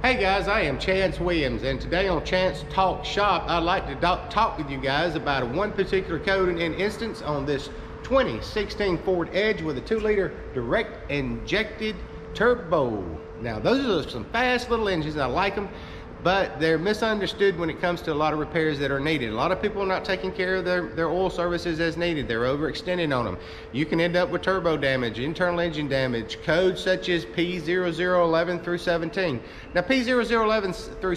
Hey guys, I am Chance Williams, and today on Chance Talk Shop, I'd like to talk with you guys about one particular code and instance on this 2016 Ford Edge with a 2-liter direct injected turbo. Now, those are some fast little engines, and I like them, but they're misunderstood when it comes to a lot of repairs that are needed. A lot of people are not taking care of their oil services as needed. They're overextending on them. You can end up with turbo damage, internal engine damage, codes such as P0011 through 17. Now, P0011 through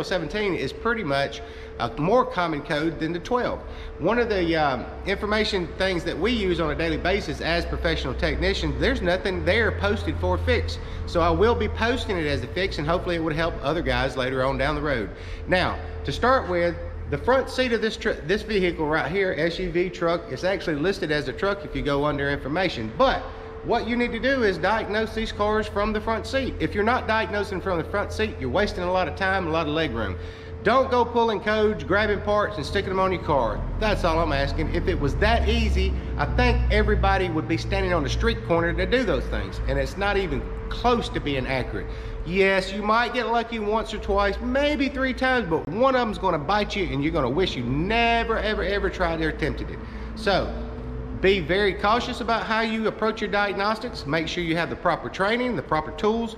0017 is pretty much a more common code than the 12. One of the information things that we use on a daily basis as professional technicians, there's nothing there posted for a fix. So I will be posting it as a fix, and hopefully it would help other guys later on down the road. Now, to start with, the front seat of this vehicle right here, SUV truck, is actually listed as a truck if you go under information. But what you need to do is diagnose these cars from the front seat. If you're not diagnosing from the front seat, you're wasting a lot of time, a lot of leg room. Don't go pulling codes, grabbing parts, and sticking them on your car. That's all I'm asking. If it was that easy, I think everybody would be standing on the street corner to do those things. And it's not even close to being accurate. Yes, you might get lucky once or twice, maybe 3 times, but one of them's gonna bite you and you're gonna wish you never, ever tried or attempted it. So, be very cautious about how you approach your diagnostics. Make sure you have the proper training, the proper tools,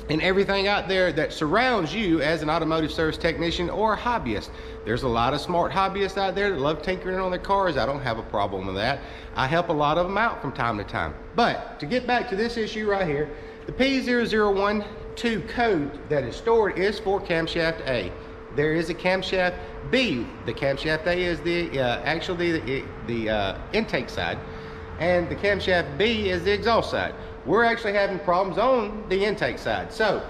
and everything out there that surrounds you as an automotive service technician or hobbyist. There's a lot of smart hobbyists out there that love tinkering on their cars. I don't have a problem with that. I help a lot of them out from time to time. But to get back to this issue right here, the P0012 code that is stored is for camshaft A. There is a camshaft B. The camshaft A is actually the intake side, and the camshaft B is the exhaust side. We're actually having problems on the intake side. So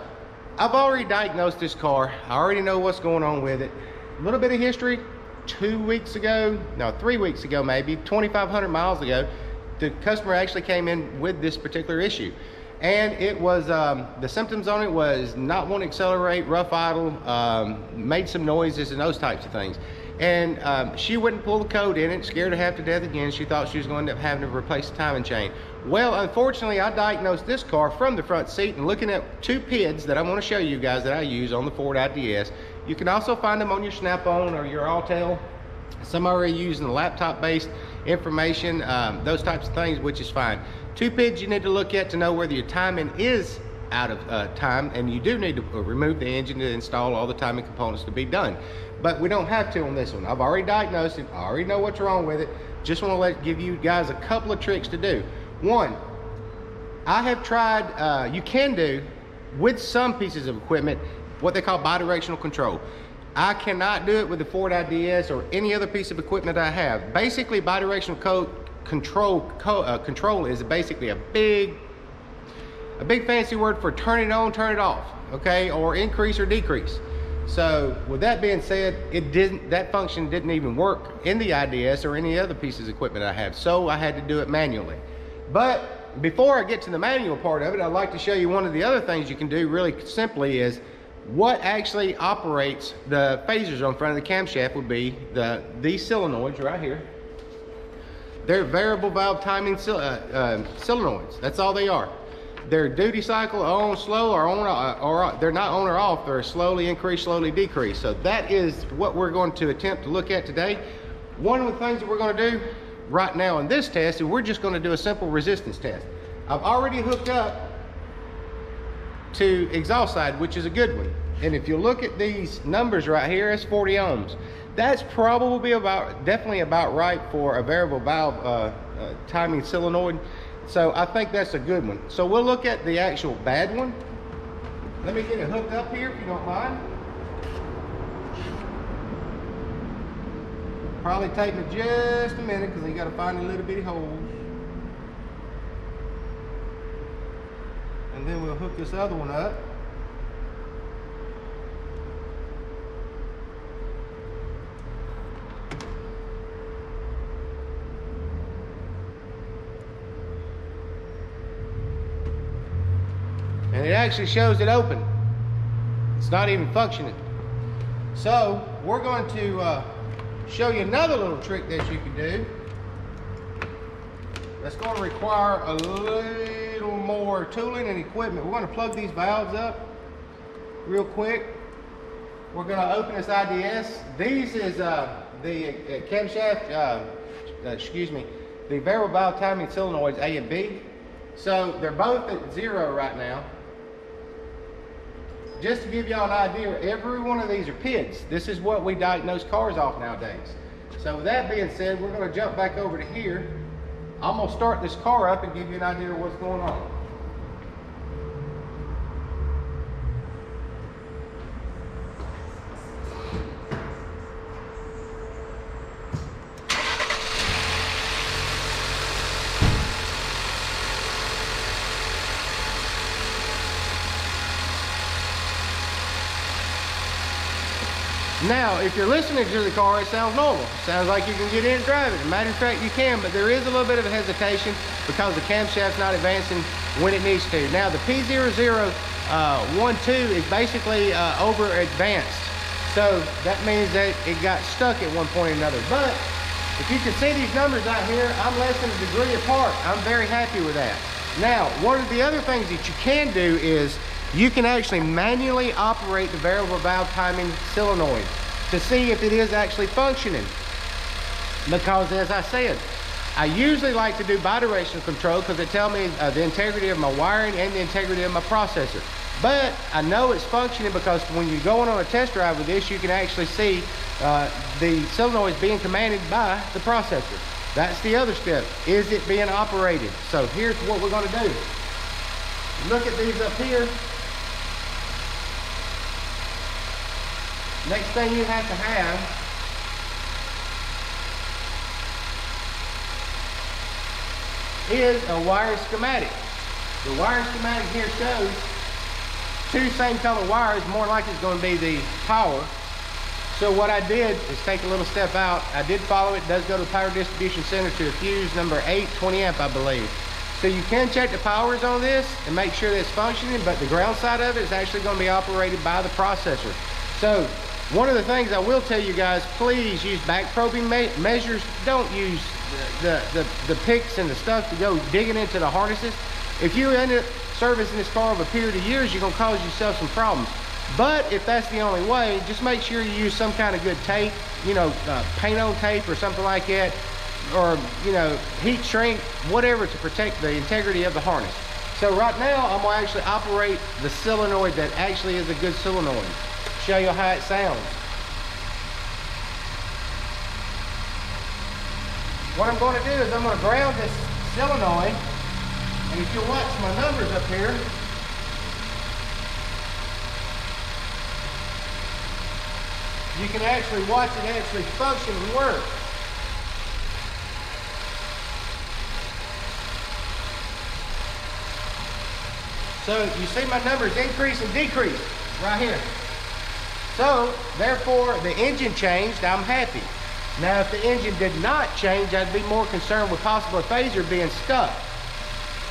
I've already diagnosed this car. I already know what's going on with it. A little bit of history. 3 weeks ago, maybe 2,500 miles ago, the customer actually came in with this particular issue. And it was, the symptoms on it was not wanting to accelerate, rough idle, made some noises and those types of things. And she wouldn't pull the code in it, scared her half to death again. She thought she was going to end up having to replace the timing chain. Well, unfortunately, I diagnosed this car from the front seat, and looking at 2 PIDs that I want to show you guys that I use on the Ford IDS. You can also find them on your Snap-on or your Autel. Some are using the laptop-based information, those types of things, which is fine. 2 PIDs you need to look at to know whether your timing is out of time, and you do need to remove the engine to install all the timing components to be done. But we don't have to on this one. I've already diagnosed it. I already know what's wrong with it. Just want to give you guys a couple of tricks to do. One, I have tried, you can do with some pieces of equipment what they call bidirectional control. I cannot do it with the Ford IDS or any other piece of equipment I have. Basically, bidirectional control is basically a big fancy word for turn it on, turn it off, okay, or increase or decrease. So with that being said, that function didn't even work in the IDS or any other pieces of equipment I have, so I had to do it manually. But before I get to the manual part of it, I'd like to show you one of the other things you can do really simply is what actually operates the phasers on front of the camshaft would be these solenoids right here. They're variable valve timing solenoids. That's all they are. Their duty cycle are on slow or they're not on or off. They're slowly increase, slowly decrease. So that is what we're going to attempt to look at today. One of the things that we're going to do right now in this test is we're just going to do a simple resistance test. I've already hooked up to exhaust side, which is a good one. And if you look at these numbers right here, it's 40 ohms. That's probably definitely about right for a variable valve timing solenoid. So I think that's a good one. So we'll look at the actual bad one. Let me get it hooked up here if you don't mind. Probably take me just a minute because you got to find a little bitty hole. And then we'll hook this other one up. And it actually shows it open. It's not even functioning. So we're going to show you another little trick that you can do. That's going to require a little more for tooling and equipment. We're going to plug these valves up real quick. We're going to open this IDS. These is the camshaft, the variable valve timing solenoids A and B. So they're both at 0 right now. Just to give y'all an idea, every one of these are PIDs. This is what we diagnose cars off nowadays. So with that being said, we're going to jump back over to here. I'm going to start this car up and give you an idea of what's going on. Now, if you're listening to the car, it sounds normal. It sounds like you can get in and drive it. As a matter of fact, you can, but there is a little bit of a hesitation because the camshaft's not advancing when it needs to. Now, the P0012 is basically over advanced. So that means that it got stuck at one point or another. But if you can see these numbers out here, I'm less than a degree apart. I'm very happy with that. Now, one of the other things that you can do is you can actually manually operate the variable valve timing solenoid to see if it is actually functioning. Because as I said, I usually like to do bidirectional control because it tells me the integrity of my wiring and the integrity of my processor. But I know it's functioning because when you're going on a test drive with this, you can actually see the solenoid being commanded by the processor. That's the other step. Is it being operated? So here's what we're going to do. Look at these up here. Next thing you have to have is a wire schematic. The wire schematic here shows two same color wires. More likely it's going to be the power. So what I did is take a little step out. I did follow it. It does go to the power distribution center to a fuse number 8, 20 amp, I believe. So you can check the powers on this and make sure that it's functioning, but the ground side of it is actually going to be operated by the processor. So one of the things I will tell you guys, please use back probing measures. Don't use the picks and the stuff to go digging into the harnesses. If you end up servicing this car over a period of years, you're going to cause yourself some problems. But if that's the only way, just make sure you use some kind of good tape, you know, paint on tape or something like that, or, you know, heat shrink, whatever, to protect the integrity of the harness. So right now, I'm going to actually operate the solenoid that actually is a good solenoid. Show you how it sounds. What I'm going to do is I'm going to ground this solenoid, and if you watch my numbers up here, you can actually watch it actually function and work. So you see my numbers increase and decrease right here. So therefore the engine changed, I'm happy. Now if the engine did not change, I'd be more concerned with possible phaser being stuck,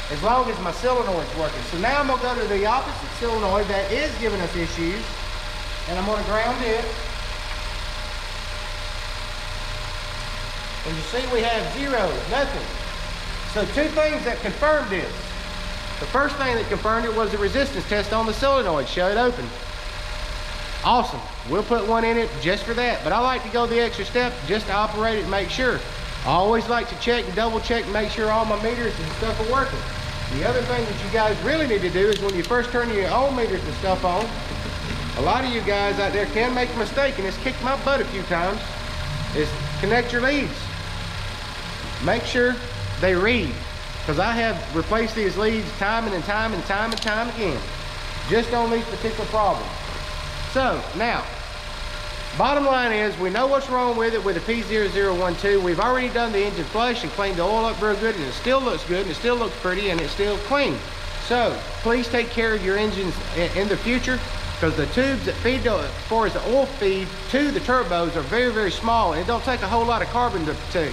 as long as my solenoid's working. So now I'm going to go to the opposite solenoid that is giving us issues, and I'm going to ground it. And you see we have 0, nothing. So two things that confirmed this. The first thing that confirmed it was the resistance test on the solenoid. Show it open. Awesome. We'll put one in it just for that. But I like to go the extra step just to operate it and make sure. I always like to check and double check and make sure all my meters and stuff are working. The other thing that you guys really need to do is when you first turn your own meters and stuff on, a lot of you guys out there can make a mistake, and it's kicked my butt a few times, is connect your leads. Make sure they read, because I have replaced these leads time and time again, just on these particular problems. So now, bottom line is we know what's wrong with it with the P0012. We've already done the engine flush and cleaned the oil up real good, and it still looks good, and it still looks pretty, and it's still clean. So please take care of your engines in the future, because the tubes that feed as far as the oil feed to the turbos are very, very small, and it don't take a whole lot of carbon to tear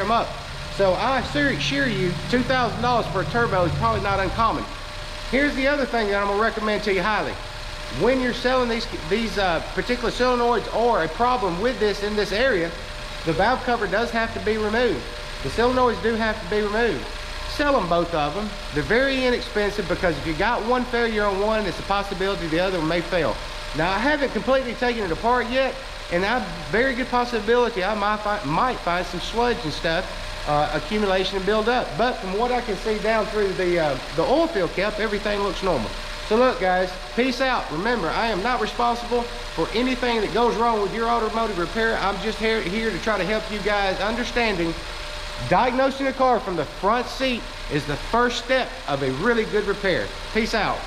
them up. So I assure you, $2,000 for a turbo is probably not uncommon. Here's the other thing that I'm gonna recommend to you highly. When you're selling these particular solenoids or a problem with this in this area, the valve cover does have to be removed. The solenoids do have to be removed. sell them, both of them. They're very inexpensive, because if you got one failure on one, it's a possibility the other one may fail. Now, I haven't completely taken it apart yet, and I very good possibility I might find some sludge and stuff, accumulation and build up. But from what I can see down through the oil field cap, everything looks normal. So look, guys, peace out. Remember, I am not responsible for anything that goes wrong with your automotive repair. I'm just here to try to help you guys understanding diagnosing a car from the front seat is the first step of a really good repair. Peace out.